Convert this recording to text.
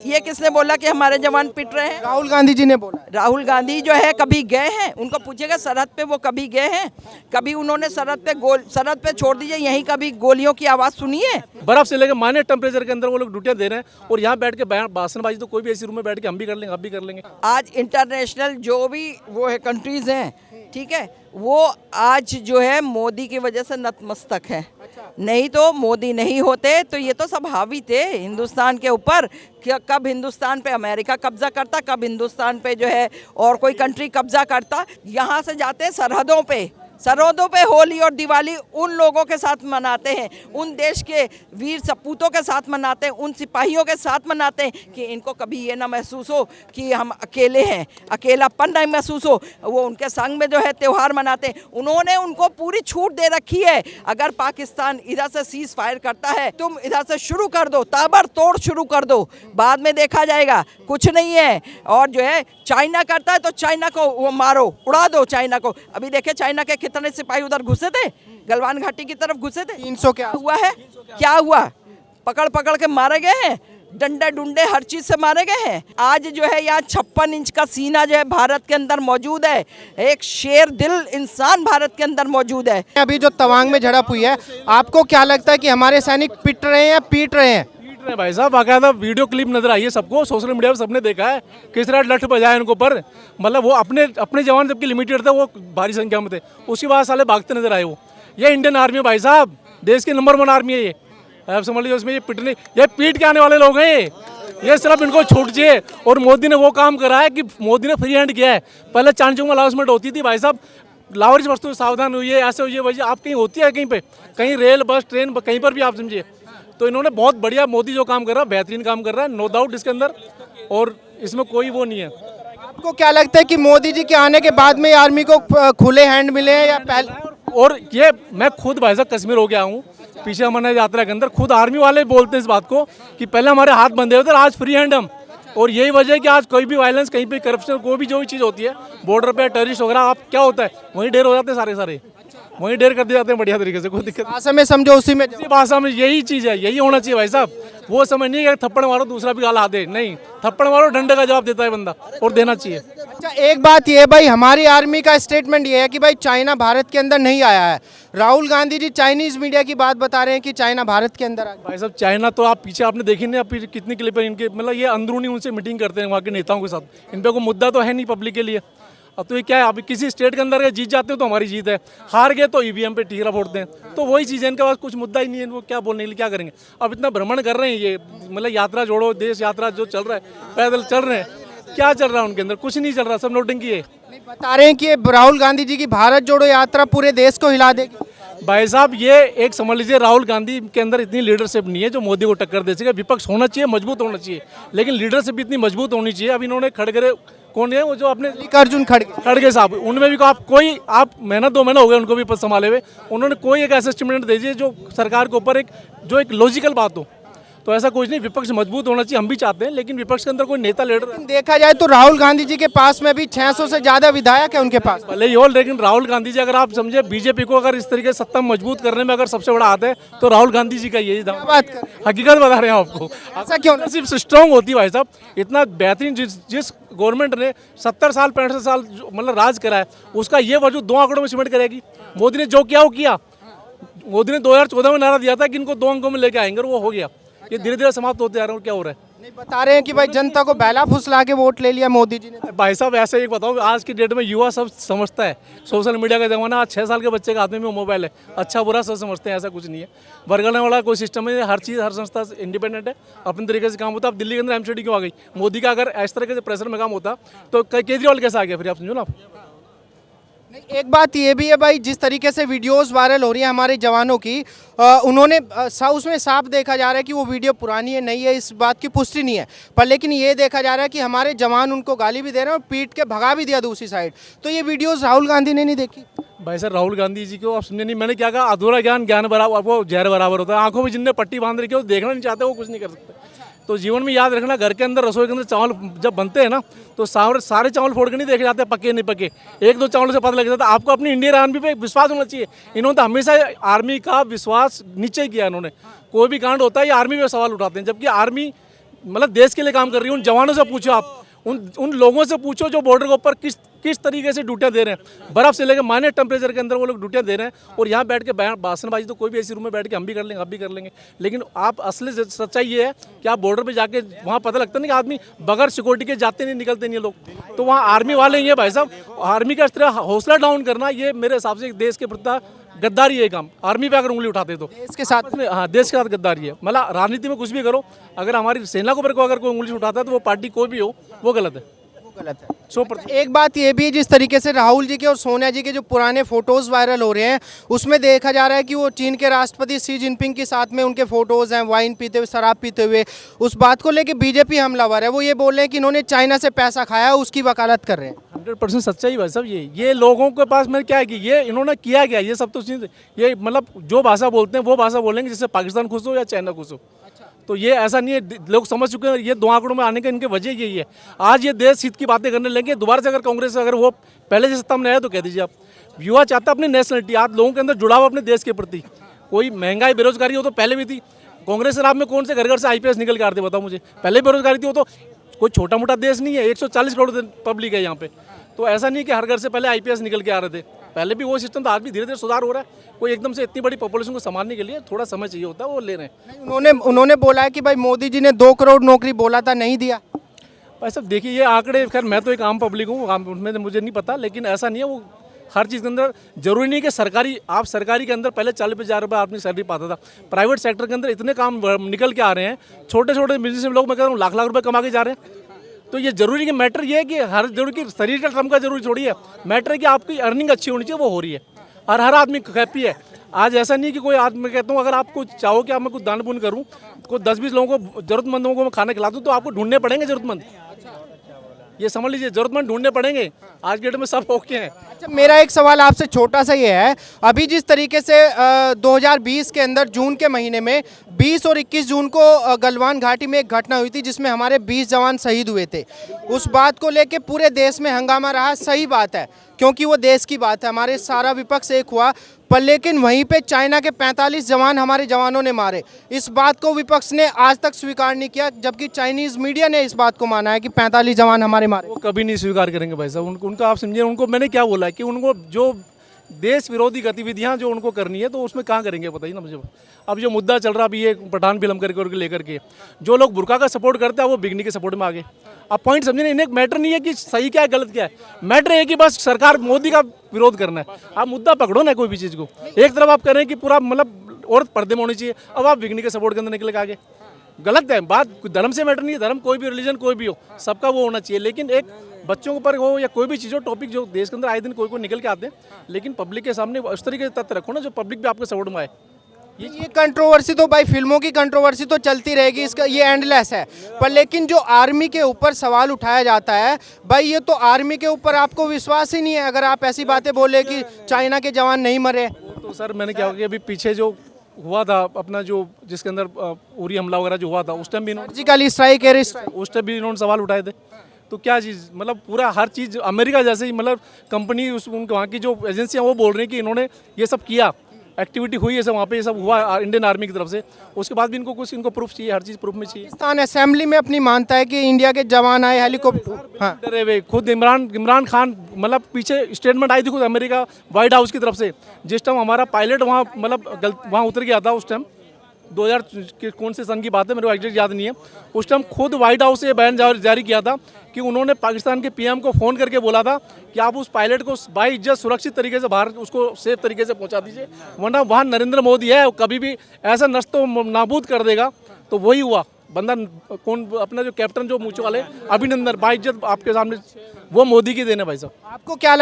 ये किसने बोला कि हमारे जवान पिट रहे हैं? राहुल गांधी जी ने बोला। राहुल गांधी जो है कभी गए हैं? उनको पूछेगा सरहद पे वो कभी गए हैं? कभी उन्होंने सरहद पे छोड़ दीजिए, यहीं कभी गोलियों की आवाज सुनी है? बर्फ से लेकर माइनस टेम्परेचर के अंदर वो लोग ड्यूटियां दे रहे हैं और यहाँ बैठ के भाषणबाजी तो कोई भी ऐसी रूम में बैठ के हम भी कर लेंगे, आप भी कर लेंगे। आज इंटरनेशनल जो भी वो है कंट्रीज हैं, ठीक है, वो आज जो है मोदी की वजह से नतमस्तक है। नहीं तो मोदी नहीं होते तो ये तो सब हावी थे हिंदुस्तान के ऊपर। कब हिंदुस्तान पे अमेरिका कब्जा करता, कब हिंदुस्तान पे जो है और कोई कंट्री कब्जा करता। यहाँ से जाते सरहदों पे होली और दिवाली उन लोगों के साथ मनाते हैं, उन देश के वीर सपूतों के साथ मनाते हैं, उन सिपाहियों के साथ मनाते हैं कि इनको कभी ये ना महसूस हो कि हम अकेले हैं, अकेलापन नहीं महसूस हो। वो उनके संग में जो है त्यौहार मनाते हैं। उन्होंने उनको पूरी छूट दे रखी है। अगर पाकिस्तान इधर से सीज फायर करता है, तुम इधर से शुरू कर दो, ताबड़तोड़ शुरू कर दो, बाद में देखा जाएगा, कुछ नहीं है। और जो है चाइना करता है तो चाइना को वो मारो, उड़ा दो चाइना को। अभी देखे चाइना के कितने सिपाही उधर घुसे थे, गलवान घाटी की तरफ घुसे थे। 300 क्या हुआ है? क्या हुआ? पकड़ के मारे गए हैं, डंडे डुंडे हर चीज से मारे गए हैं। आज जो है यहाँ 56 इंच का सीना जो है भारत के अंदर मौजूद है। एक शेर दिल इंसान भारत के अंदर मौजूद है। अभी जो तवांग में झड़प हुई है, आपको क्या लगता है कि हमारे सैनिक पिट रहे हैं या पीट रहे हैं? भाई साहब बाकायदा वीडियो क्लिप नजर आई है सबको, सोशल मीडिया पे सबने देखा है किस तरह लठ बजाए उनको पर। मतलब वो अपने जवान जबकि लिमिटेड थे, वो भारी संख्या में थे, उसके बाद साले भागते नजर आए। वो ये इंडियन आर्मी है भाई साहब, देश की नंबर 1 आर्मी है ये। आप समझ लीजिए उसमें ये पीट के आने वाले लोग हैं। ये सिर्फ इनको छूट चाहिए। और मोदी ने वो काम करा है कि मोदी ने फ्री हैंड किया है। पहले चांचों में अनाउंसमेंट होती थी भाई साहब, लाहौरी वस्तु सावधान हुई है, ऐसे हुई है वजह आप कहीं होती है, कहीं पे कहीं रेल बस ट्रेन कहीं पर भी आप समझिए। तो इन्होंने बहुत बढ़िया, मोदी जो काम कर रहा है बेहतरीन काम कर रहा है, नो डाउट इसके अंदर, और इसमें कोई वो नहीं है। आपको क्या लगता है कि मोदी जी के आने के बाद में आर्मी को खुले हैंड मिले हैं या पहले? और ये मैं खुद भाई साहब कश्मीर हो गया हूँ, पीछे अमरनाथ यात्रा के अंदर खुद आर्मी वाले बोलते हैं इस बात को कि पहले हमारे हाथ बंधे होते, आज फ्री हैंड हम। और यही वजह है कि आज कोई भी वायलेंस, कहीं पे करप्शन, कोई भी जो भी चीज़ होती है बॉर्डर पे टेररिस्ट वगैरह, आप क्या होता है वहीं ढेर हो जाते हैं, सारे वहीं ढेर कर दिए जाते हैं बढ़िया तरीके से, कोई दिक्कत भाषा में समझो, उसी में भाषा में यही चीज़ है, यही होना चाहिए भाई साहब। वो समझ नहीं है थप्पड़ मारो दूसरा भी गाल आते, नहीं, थप्पड़ मारो डंडे का जवाब देता है बंदा, और देना चाहिए। अच्छा, एक बात ये भाई, हमारी आर्मी का स्टेटमेंट ये है कि भाई चाइना भारत के अंदर नहीं आया है। राहुल गांधी जी चाइनीज मीडिया की बात बता रहे हैं कि चाइना भारत के अंदर आ गया। भाई साहब चाइना तो आप पीछे आपने देखी नहीं, आप कितनी क्लिप है इनके, मतलब ये अंदरूनी उनसे मीटिंग करते हैं वहाँ के नेताओं के साथ। इन पे कोई मुद्दा तो है नहीं पब्लिक के लिए। अब तो ये क्या है, अभी किसी स्टेट के अंदर जीत जाते हैं तो हमारी जीत है, हार गए तो ईवीएम पे टीरा फोड़ते हैं, तो वही चीज़ है, इनके पास कुछ मुद्दा ही नहीं है, वो क्या बोलने के लिए क्या करेंगे। अब इतना भ्रमण कर रहे हैं ये, मतलब यात्रा जोड़ो देश यात्रा जो चल रहा है, पैदल चल रहे हैं, क्या चल रहा है उनके अंदर? कुछ नहीं चल रहा, सब नोटिंग है। बता रहे हैं कि राहुल गांधी जी की भारत जोड़ो यात्रा पूरे देश को हिला देगी। भाई साहब ये एक समझ लीजिए, राहुल गांधी के अंदर इतनी लीडरशिप नहीं है जो मोदी को टक्कर दे सके। विपक्ष होना चाहिए, मजबूत होना चाहिए, लेकिन लीडरशिप इतनी मजबूत होनी चाहिए। अब इन्होंने खड़गे, कौन है वो जो अपने अर्जुन खड़गे साहब, उनमें भी आप महीना 2 महीना हो गए उनको भी पद संभाले हुए, उन्होंने कोई एक ऐसा स्टेटमेंट दे दिए जो सरकार के ऊपर एक लॉजिकल बात हो। तो ऐसा कुछ नहीं, विपक्ष मजबूत होना चाहिए, हम भी चाहते हैं, लेकिन विपक्ष के अंदर कोई नेता लीडर देखा जाए तो राहुल गांधी जी के पास में भी 600 से ज्यादा विधायक है उनके पास। भले ही हो, लेकिन राहुल गांधी जी, अगर आप समझे बीजेपी को अगर इस तरीके से सत्ता मजबूत करने में अगर सबसे बड़ा हाथ है तो राहुल गांधी जी का यही बात हकीकत बता रहे हैं आपको। ऐसा क्यों? सिर्फ स्ट्रॉन्ग होती है भाई साहब, इतना बेहतरीन जिस गवर्नमेंट ने 70 साल 65 साल मतलब राज करा है, उसका ये वजूद 2 आंकड़ों में सिमट करेगी। मोदी ने जो किया वो किया। मोदी ने 2014 में नारा दिया था कि इनको 2 अंकों में लेके आएंगे, और वो हो गया। ये धीरे धीरे समाप्त होते जा रहे हैं, क्या हो रहा है? नहीं, बता रहे हैं कि भाई जनता को बहला फुसला के वोट ले लिया मोदी जी ने। भाई साहब ऐसे एक बताओ, आज की डेट में युवा सब समझता है, सोशल मीडिया का जमाना, आज 6 साल के बच्चे के हाथ में मोबाइल है, अच्छा बुरा सब समझते हैं, ऐसा कुछ नहीं है। बरगलने वाला कोई सिस्टम है, हर चीज़ हर संस्था इंडिपेंडेंट है, अपने तरीके से काम होता है। अब दिल्ली के अंदर एमसीडी क्यों आ गई? मोदी का अगर इस तरह के प्रेशर में काम होता तो केजरीवाल कैसे आ गया फिर, आप समझो ना। एक बात ये भी है भाई, जिस तरीके से वीडियोस वायरल हो रही है हमारे जवानों की, उन्होंने उसमें साफ देखा जा रहा है कि वो वीडियो पुरानी है, नहीं है, इस बात की पुष्टि नहीं है, पर लेकिन ये देखा जा रहा है कि हमारे जवान उनको गाली भी दे रहे हैं और पीट के भगा भी दिया दूसरी साइड। तो ये वीडियोस राहुल गांधी ने नहीं देखी? भाई सर राहुल गांधी जी को आप समझे नहीं, मैंने क्या कहा, अधूरा ज्ञान बराबर, वो जहर बराबर होता है। आंखों में जिनने पट्टी बांध रखी है वो देखना नहीं चाहते, वो कुछ नहीं कर सकते। तो जीवन में याद रखना, घर के अंदर रसोई के अंदर चावल जब बनते हैं ना, तो सारे चावल फोड़ के नहीं देखे जाते पके नहीं पके, 1-2 चावलों से पता लग जाता है। आपको अपनी इंडियन आर्मी पे विश्वास होना चाहिए। इन्होंने तो हमेशा आर्मी का विश्वास नीचे किया। इन्होंने कोई भी कांड होता है ये आर्मी पे सवाल उठाते हैं, जबकि आर्मी मतलब देश के लिए काम कर रही है। उन जवानों से पूछो आप, उन लोगों से पूछो जो बॉर्डर के ऊपर किस तरीके से ड्यूटियाँ दे रहे हैं। बर्फ़ से लेकर माइनस टेम्परेचर के अंदर वो लोग ड्यूटियाँ दे रहे हैं, और यहाँ बैठ के भाषणबाजी तो कोई भी ऐसी रूम में बैठ के हम भी कर लेंगे, आप भी कर लेंगे। लेकिन आप असली सच्चाई ये है कि आप बॉर्डर पे जाके वहाँ पता लगता नहीं कि आदमी बगैर सिक्योरिटी के जाते नहीं, निकलते नहीं लोग। तो वहाँ आर्मी वाले ही है भाई साहब। आर्मी का इस तरह हौसला डाउन करना, ये मेरे हिसाब से देश के प्रति गद्दारी है काम। आर्मी पे अगर उंगली उठाते तो देश के साथ हाँ, देश के साथ गद्दारी है। मतलब राजनीति में कुछ भी करो, अगर हमारी सेना को अगर कोई उंगली उठाता है तो वो पार्टी कोई भी हो, वो गलत है। गलत है। 100%। एक बात ये भी, जिस तरीके से राहुल जी के और सोनिया जी के जो पुराने फोटोज वायरल हो रहे हैं, उसमें देखा जा रहा है कि वो चीन के राष्ट्रपति शी जिनपिंग के साथ में उनके फोटोज हैं, वाइन पीते हुए, शराब पीते हुए। उस बात को लेके बीजेपी हमलावर है। वो ये बोल रहे हैं कि इन्होंने चाइना से पैसा खाया, उसकी वकालत कर रहे हैं। 100% सच्चाई भाई साहब। ये लोगों के पास में क्या है कि ये इन्होंने किया क्या, ये सब तो चीज़, ये मतलब जो भाषा बोलते हैं वो भाषा बोलेंगे जिससे पाकिस्तान खुश हो या चाइना खुश हो। तो ये ऐसा नहीं है, लोग समझ चुके हैं। ये दो आंकड़ों में आने का इनके वजह यही है। आज ये देश हित की बातें करने लगे दोबारा से। अगर कांग्रेस अगर वो पहले से सत्ता में आया तो कह दीजिए आप। युवा चाहता है अपनी नेशनलिटी, आज लोगों के अंदर जुड़ाव अपने देश के प्रति। कोई महंगाई बेरोजगारी हो तो पहले भी थी। कांग्रेस शराब में कौन से घर घर से IPS निकल के आते बताओ मुझे। पहले बेरोजगारी थी। वो तो कोई छोटा मोटा देश नहीं है, 140 करोड़ पब्लिक है यहाँ पे। तो ऐसा नहीं कि हर घर से पहले IPS निकल के आ रहे थे। पहले भी वो सिस्टम था, आज भी धीरे धीरे सुधार हो रहा है। कोई एकदम से इतनी बड़ी पॉपुलेशन को संभालने के लिए थोड़ा समय चाहिए होता है, वो ले रहे हैं। उन्होंने बोला है कि भाई मोदी जी ने 2 करोड़ नौकरी बोला था, नहीं दिया। भाई साहब देखिए, ये आंकड़े, खैर मैं तो एक आम पब्लिक हूँ, उसमें मुझे नहीं पता। लेकिन ऐसा नहीं है, वो हर चीज़ के अंदर जरूरी नहीं कि सरकारी के अंदर पहले 40,000 रुपये आदमी सैलरी पाता था। प्राइवेट सेक्टर के अंदर इतने काम निकल के आ रहे हैं। छोटे छोटे बिजनेस में लोग, मैं कह रहा हूँ, लाख लाख रुपये कमा के जा रहे हैं। तो ये जरूरी कि मैटर ये है कि हर जरूरी कि शरीर का श्रम का जरूरी थोड़ी है। मैटर है कि आपकी अर्निंग अच्छी होनी चाहिए, वो हो रही है। और हर आदमी हैप्पी है। आज ऐसा नहीं कि कोई आदमी, मैं कहता हूँ, अगर आप कुछ चाहो कि आप मैं कुछ दान पुण्य करूँ, कोई 10-20 लोगों को, जरूरतमंदों को मैं खाना खिला दूँ, तो आपको ढूंढने पड़ेंगे जरूरतमंद। ये समझ लीजिए, जरूरतमंद ढूंढने पड़ेंगे। आज के डेट में सब ओके हैं। अच्छा, मेरा एक सवाल आपसे छोटा सा ये है, अभी जिस तरीके से 2020 के अंदर जून के महीने में 20 और 21 जून को गलवान घाटी में एक घटना हुई थी जिसमें हमारे 20 जवान शहीद हुए थे। उस बात को लेके पूरे देश में हंगामा रहा। सही बात है, क्योंकि वो देश की बात है, हमारे सारा विपक्ष एक हुआ। पर लेकिन वहीं पे चाइना के 45 जवान हमारे जवानों ने मारे। इस बात को विपक्ष ने आज तक स्वीकार नहीं किया, जबकि चाइनीज मीडिया ने इस बात को माना है कि 45 जवान हमारे मारे। वो कभी नहीं स्वीकार करेंगे भाई साहब। उनका आप समझिए, उनको मैंने क्या बोला है कि उनको जो देश विरोधी गतिविधियां जो उनको करनी है, तो उसमें कहाँ करेंगे बताइए ना मुझे। अब जो मुद्दा चल रहा अभी ये पठान फिल्म करके लेकर के, जो लोग बुर्का का सपोर्ट करते हैं वो बिगनी के सपोर्ट में आ गए। अब पॉइंट समझिए, इन्हें मैटर नहीं है कि सही क्या है गलत क्या है। मैटर है कि बस सरकार मोदी का विरोध करना है। आप मुद्दा पकड़ो ना कोई भी चीज़ को। एक तरफ आप करें कि पूरा मतलब औरत पर्दे में होनी चाहिए, अब आप बिगनी के सपोर्ट के अंदर निकल के आगे। गलत है बात। धर्म से मैटर नहीं है, धर्म कोई भी, रिलीजन कोई भी हो, सबका वो होना चाहिए। लेकिन एक बच्चों के ऊपर हो या कोई भी चीज़ हो, टॉपिक जो देश के अंदर आए दिन कोई निकल के आते हैं, लेकिन पब्लिक के सामने उस तरीके से तथ्य रखो ना जो पब्लिक भी आपके सपोर्ट में आए। ये कंट्रोवर्सी तो भाई, फिल्मों की कंट्रोवर्सी तो चलती रहेगी, इसका ये एंडलेस है। पर लेकिन जो आर्मी के ऊपर सवाल उठाया जाता है भाई, ये तो आर्मी के ऊपर आपको विश्वास ही नहीं है अगर आप ऐसी बातें बोले कि चाइना के जवान नहीं मरे। तो सर मैंने क्या किया, अभी पीछे जो हुआ था अपना, जो जिसके अंदर उरी हमला वगैरह जो हुआ था, उस टाइम भी सर्जिकल स्ट्राइक, एयर स्ट्राइक, उस टाइम भी इन्होंने सवाल उठाए थे। तो क्या चीज़, मतलब पूरा हर चीज़ अमेरिका जैसे ही, मतलब कंपनी उनके वहाँ की जो एजेंसियाँ वो बोल रही हैं कि इन्होंने ये सब किया, एक्टिविटी हुई है सब वहाँ पे, ये सब हुआ इंडियन आर्मी की तरफ से। उसके बाद भी इनको प्रूफ चाहिए, हर चीज़ प्रूफ में चाहिए। पाकिस्तान असेंबली में अपनी मानता है कि इंडिया के जवान आए हेलीकॉप्टर। हाँ, डरे हुए खुद इमरान खान, मतलब पीछे स्टेटमेंट आई थी खुद अमेरिका व्हाइट हाउस की तरफ से, जिस टाइम हमारा पायलट वहाँ मतलब वहाँ उतर गया था। उस टाइम 2000 कौन से सन की बात है, मेरे को एग्जैक्ट याद नहीं है। उस टाइम खुद व्हाइट हाउस से बयान जारी किया था कि उन्होंने पाकिस्तान के PM को फ़ोन करके बोला था कि आप उस पायलट को बाइज्जत सुरक्षित तरीके से बाहर, उसको सेफ तरीके से पहुंचा दीजिए, वरना वहाँ नरेंद्र मोदी है, कभी भी ऐसा नष्ट नाबूद कर देगा। तो वही हुआ। बंदा कौन, अपना जो कैप्टन जो मूंछ वाले अभिनंदन, बाइज्जत आपके सामने, वो मोदी की देन है भाई साहब। आपको क्या